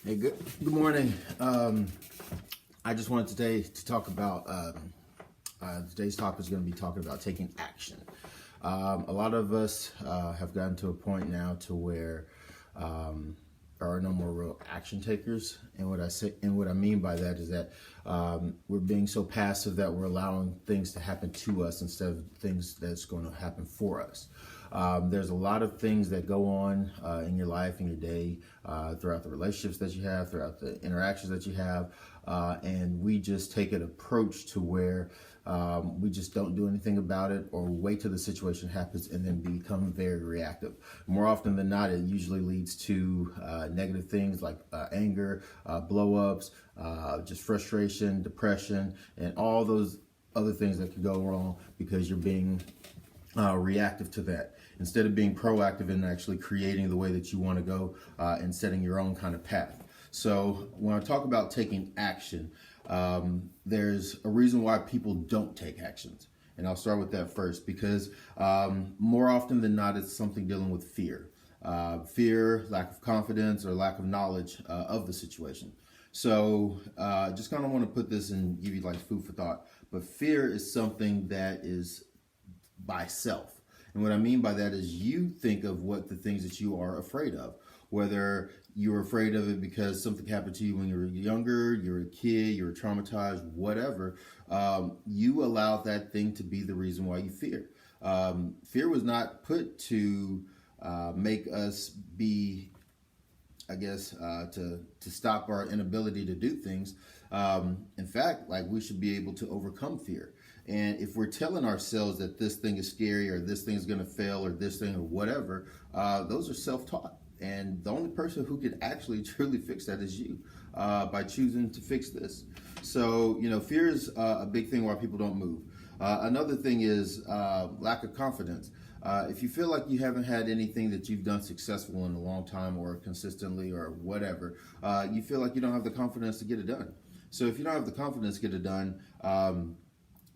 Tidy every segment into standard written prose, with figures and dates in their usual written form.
Hey, good morning. I just wanted today to talk about today's topic is going to be talking about taking action. A lot of us have gotten to a point now to where there are no more real action takers, and what I mean by that is that we're being so passive that we're allowing things to happen to us instead of things that's going to happen for us. There's a lot of things that go on in your life, in your day, throughout the relationships that you have, throughout the interactions that you have, and we just take an approach to where we just don't do anything about it or wait till the situation happens and then become very reactive. More often than not, it usually leads to negative things like anger, blow-ups, just frustration, depression, and all those other things that could go wrong because you're being reactive to that instead of being proactive and actually creating the way that you want to go and setting your own kind of path. So when I talk about taking action, there's a reason why people don't take actions. And I'll start with that first because more often than not, it's something dealing with fear. Fear, lack of confidence, or lack of knowledge of the situation. So just kind of want to put this and give you like food for thought. But fear is something that is by self. And what I mean by that is you think of what the things that you are afraid of, whether you're afraid of it because something happened to you when you were younger, you're a kid, you're traumatized, whatever. You allow that thing to be the reason why you fear. Fear was not put to make us be, I guess, to stop our inability to do things. In fact, like we should be able to overcome fear. And if we're telling ourselves that this thing is scary or this thing is going to fail or this thing or whatever, those are self-taught. And the only person who can actually truly fix that is you by choosing to fix this. So, fear is a big thing why people don't move. Another thing is lack of confidence. If you feel like you haven't had anything that you've done successful in a long time or consistently or whatever, you feel like you don't have the confidence to get it done. So if you don't have the confidence to get it done,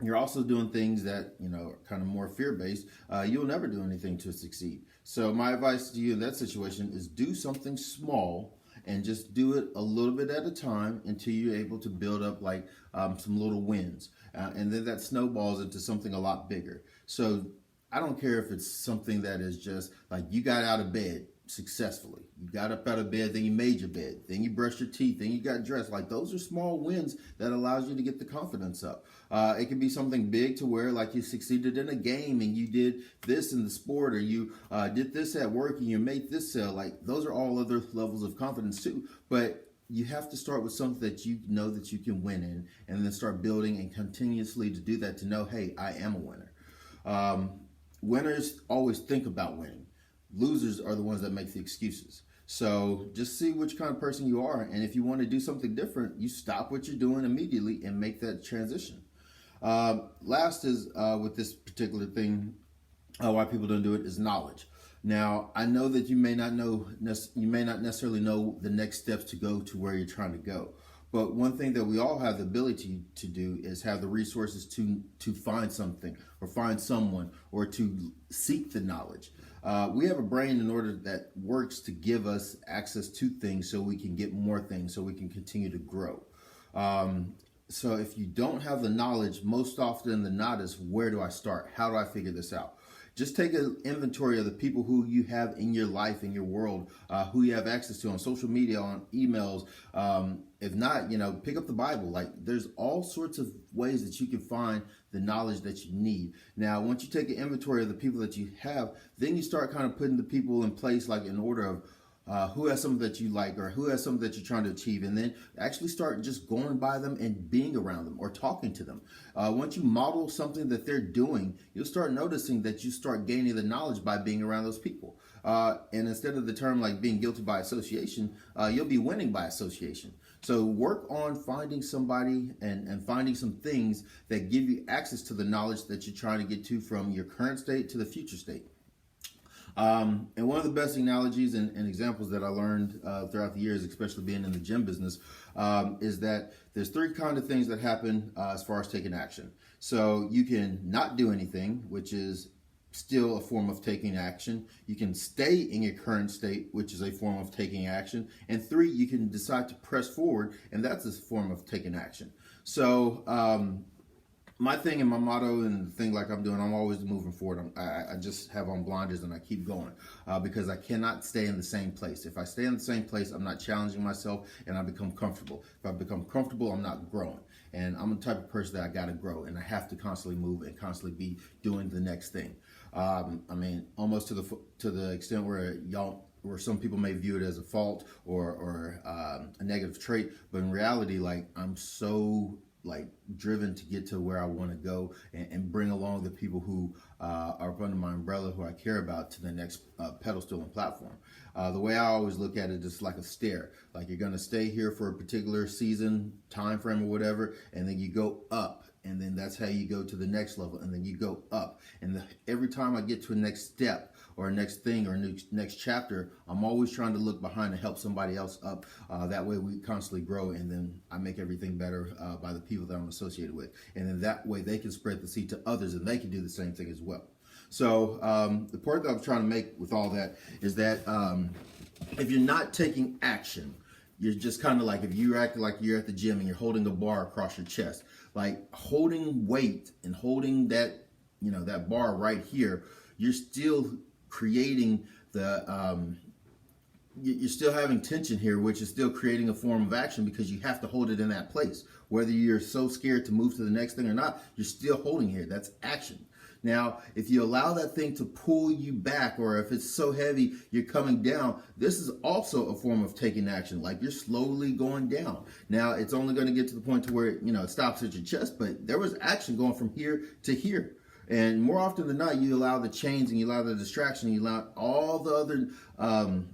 you're also doing things that, are kind of more fear-based. You'll never do anything to succeed. So my advice to you in that situation is do something small and just do it a little bit at a time until you're able to build up like some little wins. And then that snowballs into something a lot bigger. So I don't care if it's something that is just like you got out of bed successfully. You got up out of bed, then you made your bed, then you brushed your teeth, then you got dressed. Like those are small wins that allows you to get the confidence up. It can be something big to where like you succeeded in a game and you did this in the sport or you did this at work and you made this sale. Like those are all other levels of confidence too. But you have to start with something that you know that you can win in and then start building and continuously to do that to know, hey, I am a winner. Winners always think about winning. Losers are the ones that make the excuses. So just see which kind of person you are. And if you want to do something different, you stop what you're doing immediately and make that transition. Last is with this particular thing, why people don't do it is knowledge. Now, I know that you may not necessarily know the next steps to go to where you're trying to go. But one thing that we all have the ability to do is have the resources to find something or find someone or to seek the knowledge. We have a brain in order that works to give us access to things so we can get more things, so we can continue to grow. So if you don't have the knowledge, most often than not is where do I start? How do I figure this out? Just take an inventory of the people who you have in your life, in your world, who you have access to on social media, on emails. If not, pick up the Bible. Like there's all sorts of ways that you can find the knowledge that you need. Now, once you take an inventory of the people that you have, then you start kind of putting the people in place, like in order of who has something that you like or who has something that you're trying to achieve, and then actually start just going by them and being around them or talking to them. Once you model something that they're doing, you'll start noticing that you start gaining the knowledge by being around those people. And instead of the term like being guilty by association, you'll be winning by association. So work on finding somebody and finding some things that give you access to the knowledge that you're trying to get to from your current state to the future state. And one of the best analogies and examples that I learned throughout the years, especially being in the gym business, is that there's three kind of things that happen as far as taking action. So you can not do anything, which is still a form of taking action. You can stay in your current state, which is a form of taking action. And 3, you can decide to press forward, and that's a form of taking action. So my thing and my motto and the thing like I'm doing, I'm always moving forward. I just have on blinders and I keep going because I cannot stay in the same place. If I stay in the same place, I'm not challenging myself and I become comfortable. If I become comfortable, I'm not growing. And I'm the type of person that I got to grow and I have to constantly move and constantly be doing the next thing. I mean, almost to the extent where some people may view it as a fault or a negative trait, but in reality, like I'm so driven to get to where I want to go and bring along the people who are under my umbrella, who I care about, to the next pedestal and platform. The way I always look at it is like a stair. Like you're going to stay here for a particular season, time frame, or whatever, and then you go up. And then that's how you go to the next level, and then you go up. And every time I get to a next step or a next thing or a next chapter, I'm always trying to look behind to help somebody else up. That way we constantly grow, and then I make everything better by the people that I'm associated with. And then that way they can spread the seed to others, and they can do the same thing as well. So the point that I'm trying to make with all that is that if you're not taking action, you're just kind of like if you're acting like you're at the gym and you're holding a bar across your chest, like holding weight and holding that, that bar right here, you're still creating you're still having tension here, which is still creating a form of action because you have to hold it in that place. Whether you're so scared to move to the next thing or not, you're still holding here. That's action. Now, if you allow that thing to pull you back, or if it's so heavy you're coming down, this is also a form of taking action. Like you're slowly going down. Now, it's only going to get to the point to where it stops at your chest, but there was action going from here to here. And more often than not, you allow the chains and you allow the distraction, you allow all the other,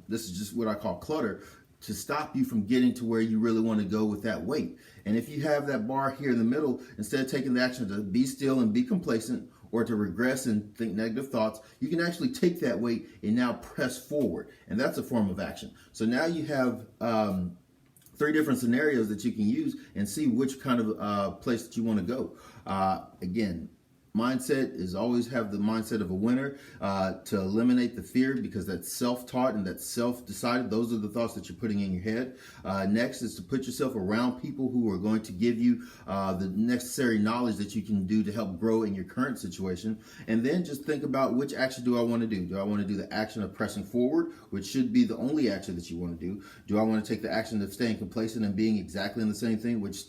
this is just what I call clutter, to stop you from getting to where you really want to go with that weight. And if you have that bar here in the middle, instead of taking the action to be still and be complacent, or to regress and think negative thoughts, you can actually take that weight and now press forward. And that's a form of action. So now you have 3 different scenarios that you can use and see which kind of place that you want to go. Again, mindset is always have the mindset of a winner, to eliminate the fear, because that's self-taught and that's self-decided. Those are the thoughts that you're putting in your head. Next is to put yourself around people who are going to give you the necessary knowledge that you can do to help grow in your current situation. And then just think about, which action do I want to do? Do I want to do the action of pressing forward, which should be the only action that you want to do? Do I want to take the action of staying complacent and being exactly in the same thing, which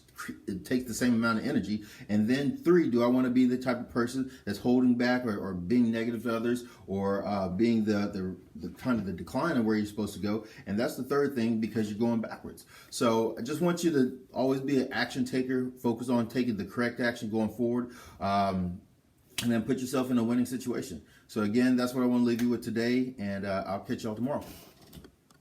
it takes the same amount of energy? And then 3, do I want to be the type of person that's holding back or being negative to others, or being the kind of the decline of where you're supposed to go? And that's the 3rd thing, because you're going backwards. So I just want you to always be an action taker, focus on taking the correct action going forward, and then put yourself in a winning situation. So again, that's what I want to leave you with today, and I'll catch y'all tomorrow.